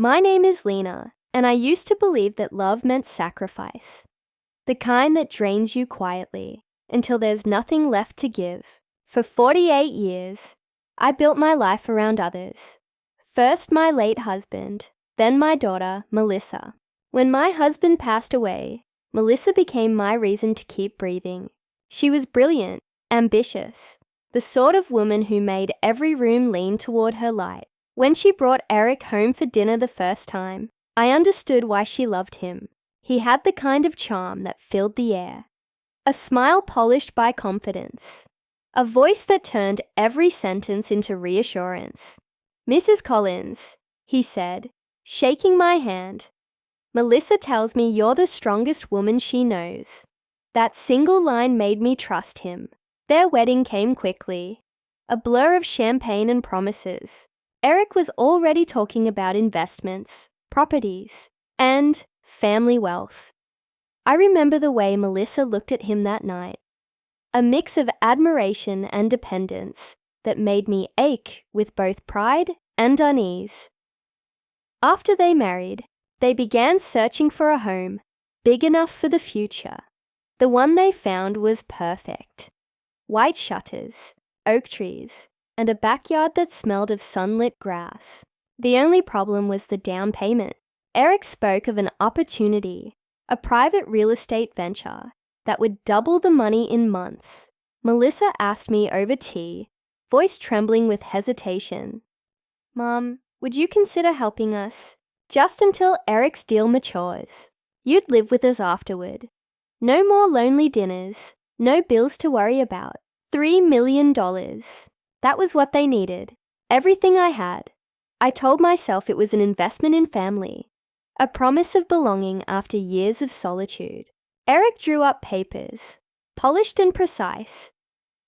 My name is Lena, and I used to believe that love meant sacrifice. The kind that drains you quietly until there's nothing left to give. For 48 years, I built my life around others. First my late husband, then my daughter, Melissa. When my husband passed away, Melissa became my reason to keep breathing. She was brilliant, ambitious, the sort of woman who made every room lean toward her light. When she brought Eric home for dinner the first time, I understood why she loved him. He had the kind of charm that filled the air. A smile polished by confidence. A voice that turned every sentence into reassurance. "Mrs. Collins," he said, shaking my hand, "Melissa tells me you're the strongest woman she knows." That single line made me trust him. Their wedding came quickly. A blur of champagne and promises. Eric was already talking about investments, properties, and family wealth. I remember the way Melissa looked at him that night. A mix of admiration and dependence that made me ache with both pride and unease. After they married, they began searching for a home big enough for the future. The one they found was perfect. White shutters, oak trees, and a backyard that smelled of sunlit grass. The only problem was the down payment. Eric spoke of an opportunity, a private real estate venture that would double the money in months. Melissa asked me over tea, voice trembling with hesitation, "Mom, would you consider helping us? Just until Eric's deal matures. You'd live with us afterward. No more lonely dinners, no bills to worry about. $3 million. That was what they needed. Everything I had. I told myself it was an investment in family, a promise of belonging after years of solitude. Eric drew up papers, polished and precise,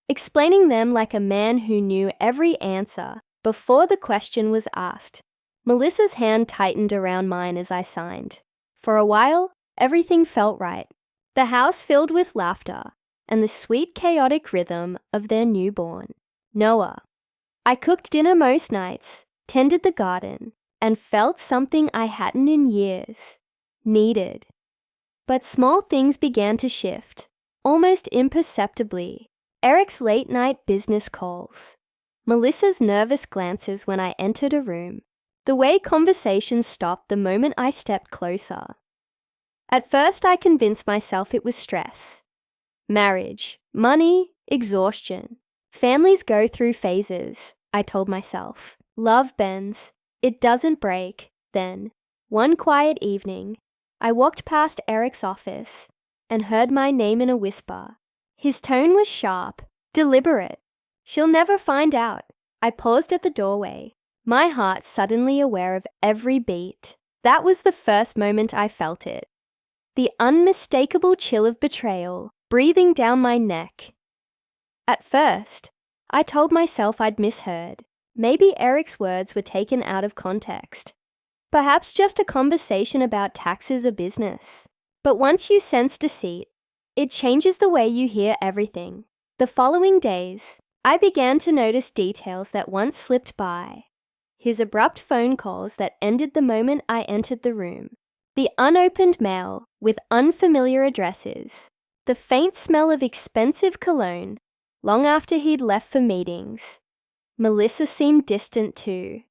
explaining them like a man who knew every answer before the question was asked. Melissa's hand tightened around mine as I signed. For a while, everything felt right. The house filled with laughter and the sweet chaotic rhythm of their newborn, Noah. I cooked dinner most nights, tended the garden, and felt something I hadn't in years, needed. But small things began to shift, almost imperceptibly. Eric's late-night business calls, Melissa's nervous glances when I entered a room, the way conversations stopped the moment I stepped closer. At first, I convinced myself it was stress. Marriage, money, exhaustion. Families go through phases, I told myself. Love bends. It doesn't break. Then, one quiet evening, I walked past Eric's office and heard my name in a whisper. His tone was sharp, deliberate. "She'll never find out." I paused at the doorway, my heart suddenly aware of every beat. That was the first moment I felt it. The unmistakable chill of betrayal breathing down my neck. At first, I told myself I'd misheard. Maybe Eric's words were taken out of context. Perhaps just a conversation about taxes or business. But once you sense deceit, it changes the way you hear everything. The following days, I began to notice details that once slipped by. His abrupt phone calls that ended the moment I entered the room. The unopened mail with unfamiliar addresses. The faint smell of expensive cologne long after he'd left for meetings. Melissa seemed distant too.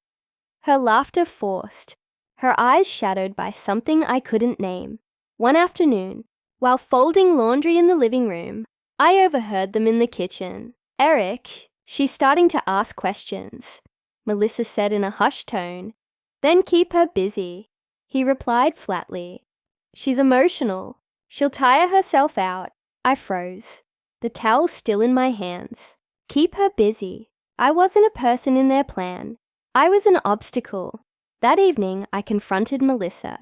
Her laughter forced, her eyes shadowed by something I couldn't name. One afternoon, while folding laundry in the living room, I overheard them in the kitchen. "Eric, she's starting to ask questions," Melissa said in a hushed tone. "Then keep her busy," he replied flatly. "She's emotional. She'll tire herself out." I froze, the towel still in my hands. Keep her busy. I wasn't a person in their plan. I was an obstacle. That evening, I confronted Melissa.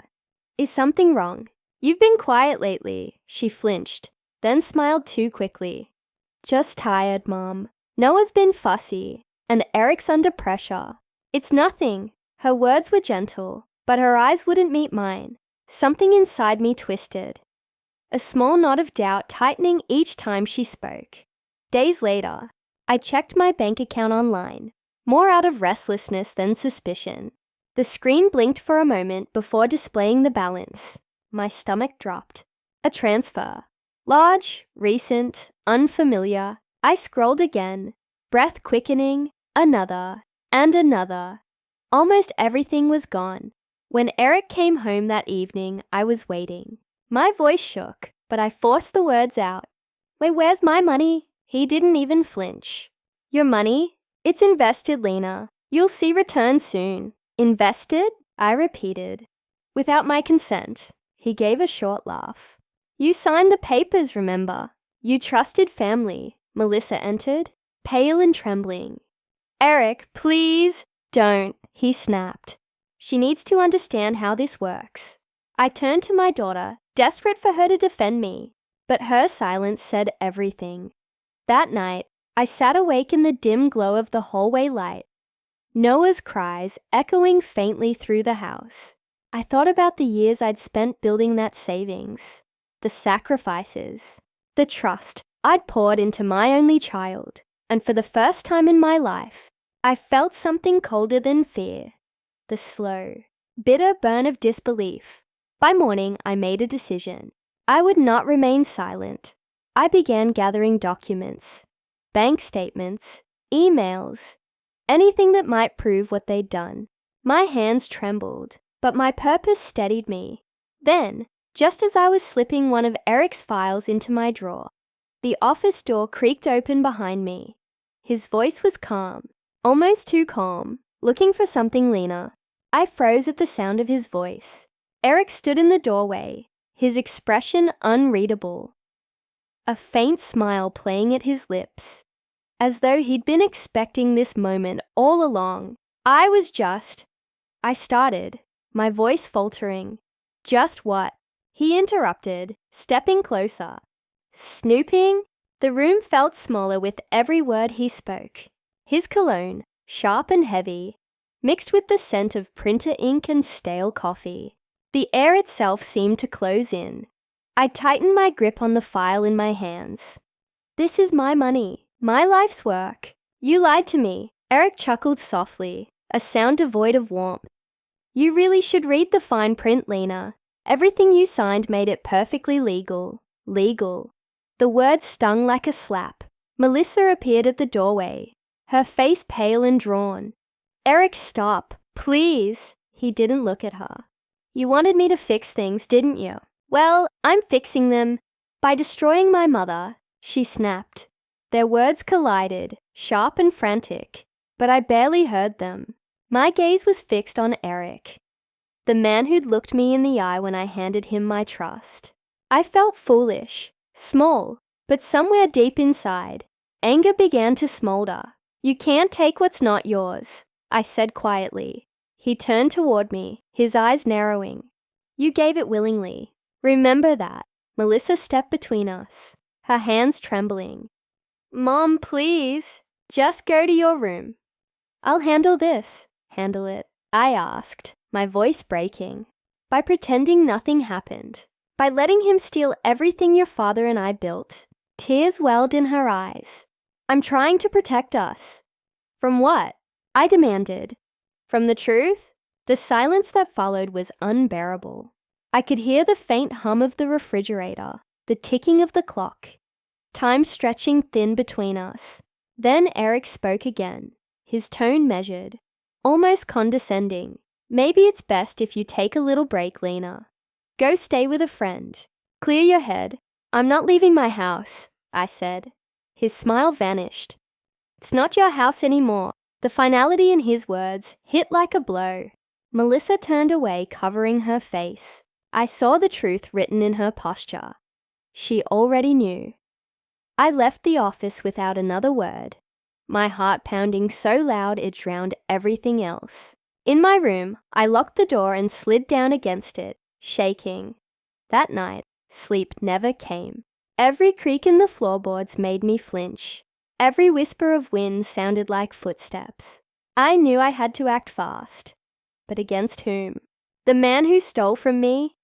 "Is something wrong? You've been quiet lately." She flinched, then smiled too quickly. "Just tired, Mom. Noah's been fussy, and Eric's under pressure." "It's nothing." Her words were gentle, but her eyes wouldn't meet mine. Something inside me twisted. A small knot of doubt tightening each time she spoke. Days later, I checked my bank account online, more out of restlessness than suspicion. The screen blinked for a moment before displaying the balance. My stomach dropped. A transfer. Large, recent, unfamiliar. I scrolled again, breath quickening, another, and another. Almost everything was gone. When Eric came home that evening, I was waiting. My voice shook, but I forced the words out. Wait, where's my money? He didn't even flinch. Your money? It's invested, Lena. You'll see returns soon. Invested? I repeated. Without my consent. He gave a short laugh. You signed the papers, remember? You trusted family. Melissa entered, pale and trembling. Eric, please, don't, he snapped. She needs to understand how this works. I turned to my daughter, desperate for her to defend me, but her silence said everything. That night, I sat awake in the dim glow of the hallway light, Noah's cries echoing faintly through the house. I thought about the years I'd spent building that savings, the sacrifices, the trust I'd poured into my only child, and for the first time in my life, I felt something colder than fear, the slow, bitter burn of disbelief. By morning, I made a decision. I would not remain silent. I began gathering documents, bank statements, emails, anything that might prove what they'd done. My hands trembled, but my purpose steadied me. Then, just as I was slipping one of Eric's files into my drawer, the office door creaked open behind me. His voice was calm, almost too calm, looking for something, Lena. I froze at the sound of his voice. Eric stood in the doorway, his expression unreadable. A faint smile playing at his lips, as though he'd been expecting this moment all along. I started, my voice faltering. Just what? He interrupted, stepping closer. Snooping? The room felt smaller with every word he spoke. His cologne, sharp and heavy, mixed with the scent of printer ink and stale coffee. The air itself seemed to close in. I tightened my grip on the file in my hands. This is my money, my life's work. You lied to me. Eric chuckled softly, a sound devoid of warmth. You really should read the fine print, Lena. Everything you signed made it perfectly legal. Legal. The words stung like a slap. Melissa appeared at the doorway, her face pale and drawn. Eric, stop, please. He didn't look at her. You wanted me to fix things, didn't you? Well, I'm fixing them. By destroying my mother, she snapped. Their words collided, sharp and frantic, but I barely heard them. My gaze was fixed on Eric, the man who'd looked me in the eye when I handed him my trust. I felt foolish, small, but somewhere deep inside, anger began to smolder. You can't take what's not yours, I said quietly. He turned toward me, his eyes narrowing. You gave it willingly. Remember that. Melissa stepped between us, her hands trembling. Mom, please, just go to your room. I'll handle this. Handle it, I asked, my voice breaking. By pretending nothing happened. By letting him steal everything your father and I built. Tears welled in her eyes. I'm trying to protect us. From what? I demanded. From the truth? The silence that followed was unbearable. I could hear the faint hum of the refrigerator, the ticking of the clock, time stretching thin between us. Then Eric spoke again, his tone measured, almost condescending. Maybe it's best if you take a little break, Lena. Go stay with a friend. Clear your head. I'm not leaving my house, I said. His smile vanished. It's not your house anymore. The finality in his words hit like a blow. Melissa turned away, covering her face. I saw the truth written in her posture. She already knew. I left the office without another word, my heart pounding so loud it drowned everything else. In my room, I locked the door and slid down against it, shaking. That night, sleep never came. Every creak in the floorboards made me flinch. Every whisper of wind sounded like footsteps. I knew I had to act fast. But against whom? The man who stole from me?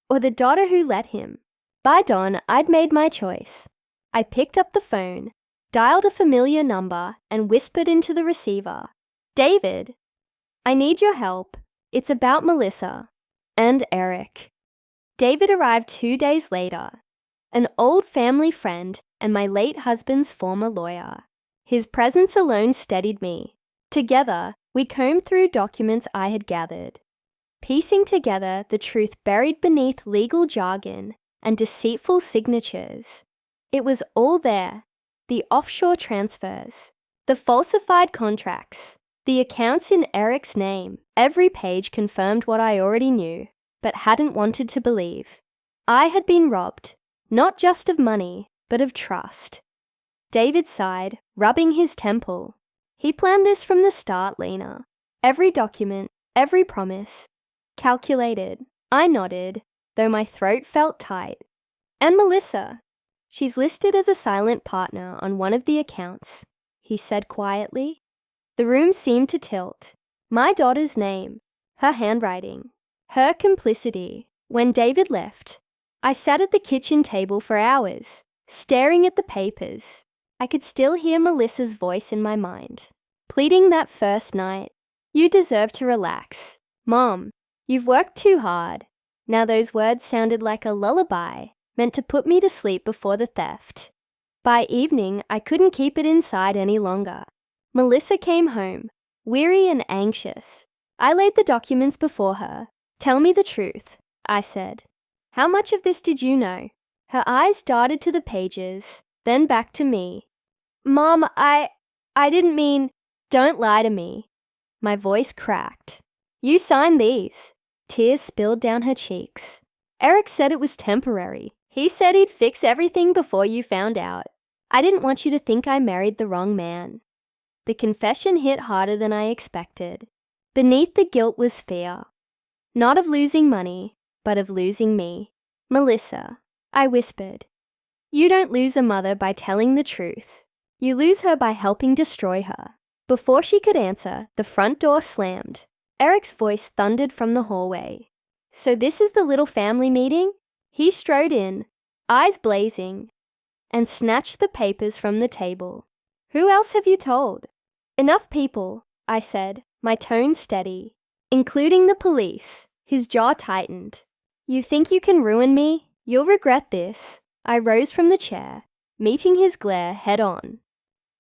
Or the daughter who let him? By dawn, I'd made my choice. I picked up the phone, dialed a familiar number, and whispered into the receiver. David, I need your help. It's about Melissa and Eric. David arrived 2 days later, an old family friend and my late husband's former lawyer. His presence alone steadied me. Together, we combed through documents I had gathered, piecing together the truth buried beneath legal jargon and deceitful signatures. It was all there: the offshore transfers, the falsified contracts, the accounts in Eric's name. Every page confirmed what I already knew, but hadn't wanted to believe. I had been robbed, not just of money, but of trust. David sighed, rubbing his temple. He planned this from the start, Lena. Every document, every promise. Calculated. I nodded, though my throat felt tight. And Melissa. She's listed as a silent partner on one of the accounts, he said quietly. The room seemed to tilt. My daughter's name, her handwriting, her complicity. When David left, I sat at the kitchen table for hours, staring at the papers. I could still hear Melissa's voice in my mind, pleading that first night, "You deserve to relax. Mom, you've worked too hard." Now those words sounded like a lullaby, meant to put me to sleep before the theft. By evening, I couldn't keep it inside any longer. Melissa came home, weary and anxious. I laid the documents before her. "Tell me the truth," I said. "How much of this did you know?" Her eyes darted to the pages, then back to me. "Mom, I didn't mean—" "Don't lie to me." My voice cracked. "You signed these." Tears spilled down her cheeks. "Eric said it was temporary. He said he'd fix everything before you found out. I didn't want you to think I married the wrong man." The confession hit harder than I expected. Beneath the guilt was fear. Not of losing money, but of losing me. "Melissa," I whispered, "you don't lose a mother by telling the truth. You lose her by helping destroy her." Before she could answer, the front door slammed. Eric's voice thundered from the hallway. "So this is the little family meeting?" He strode in, eyes blazing, and snatched the papers from the table. "Who else have you told?" "Enough people," I said, my tone steady. "Including the police." His jaw tightened. "You think you can ruin me? You'll regret this." I rose from the chair, meeting his glare head on.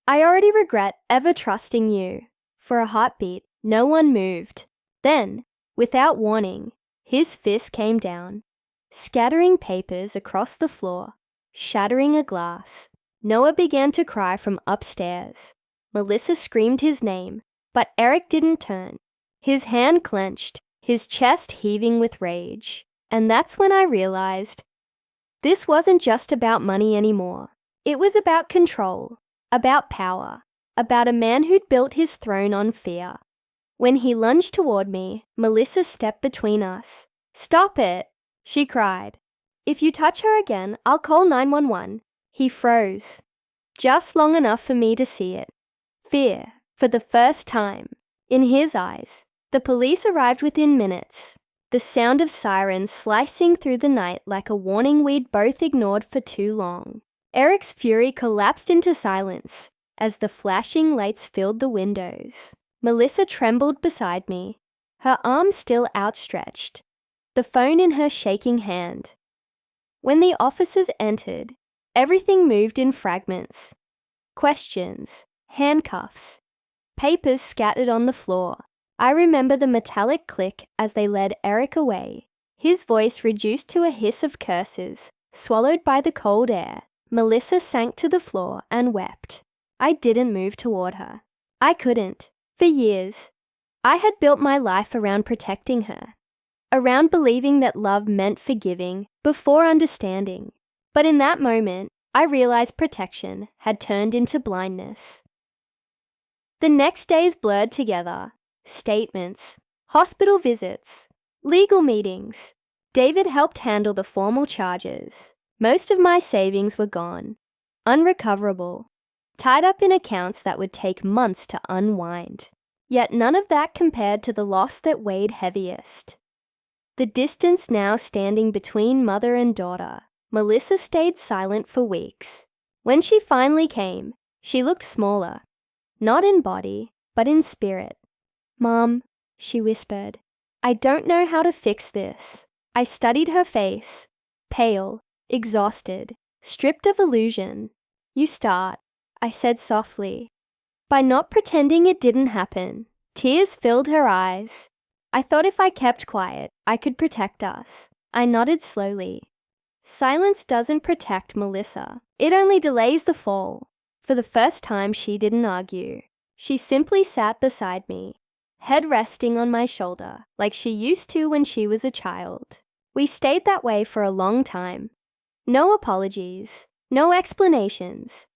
"I already regret ever trusting you." For a heartbeat, no one moved. Then, without warning, his fist came down, scattering papers across the floor, shattering a glass. Noah began to cry from upstairs. Melissa screamed his name, but Eric didn't turn. His hand clenched, his chest heaving with rage. And that's when I realized this wasn't just about money anymore. It was about control, about power, about a man who'd built his throne on fear. When he lunged toward me, Melissa stepped between us. "Stop it!" she cried. "If you touch her again, I'll call 911. He froze, just long enough for me to see it. Fear, for the first time, in his eyes. The police arrived within minutes, the sound of sirens slicing through the night like a warning we'd both ignored for too long. Eric's fury collapsed into silence as the flashing lights filled the windows. Melissa trembled beside me, her arm still outstretched, the phone in her shaking hand. When the officers entered, everything moved in fragments. Questions, handcuffs, papers scattered on the floor. I remember the metallic click as they led Eric away, his voice reduced to a hiss of curses, swallowed by the cold air. Melissa sank to the floor and wept. I didn't move toward her. I couldn't. For years, I had built my life around protecting her, around believing that love meant forgiving before understanding. But in that moment, I realized protection had turned into blindness. The next days blurred together. Statements, hospital visits, legal meetings. David helped handle the formal charges. Most of my savings were gone, unrecoverable, tied up in accounts that would take months to unwind. Yet none of that compared to the loss that weighed heaviest. The distance now standing between mother and daughter. Melissa stayed silent for weeks. When she finally came, she looked smaller, not in body, but in spirit. "Mom," she whispered, I don't know how to fix this. I studied her face, pale, exhausted, stripped of illusion. You start, I said softly. By not pretending it didn't happen. Tears filled her eyes. I thought if I kept quiet, I could protect us. I nodded slowly. Silence doesn't protect Melissa. It only delays the fall. For the first time, she didn't argue. She simply sat beside me, head resting on my shoulder, like she used to when she was a child. We stayed that way for a long time. No apologies, no explanations.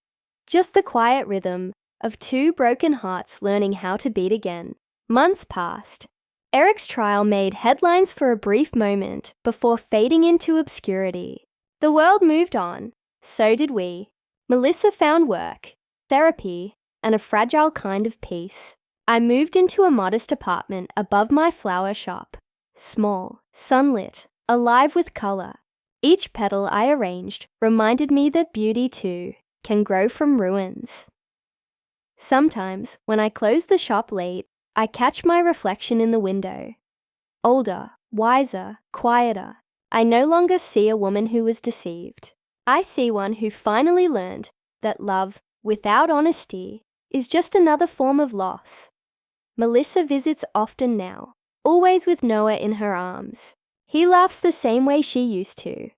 Just the quiet rhythm of two broken hearts learning how to beat again. Months passed. Eric's trial made headlines for a brief moment before fading into obscurity. The world moved on. So did we. Melissa found work, therapy, and a fragile kind of peace. I moved into a modest apartment above my flower shop. Small, sunlit, alive with color. Each petal I arranged reminded me that beauty, too, can grow from ruins. Sometimes, when I close the shop late, I catch my reflection in the window. Older, wiser, quieter. I no longer see a woman who was deceived. I see one who finally learned that love, without honesty, is just another form of loss. Melissa visits often now, always with Noah in her arms. He laughs the same way she used to,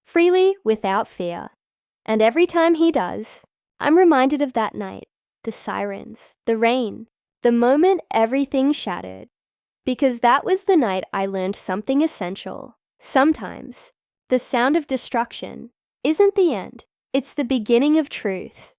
freely, without fear. And every time he does, I'm reminded of that night, the sirens, the rain, the moment everything shattered. Because that was the night I learned something essential. Sometimes, the sound of destruction isn't the end, it's the beginning of truth.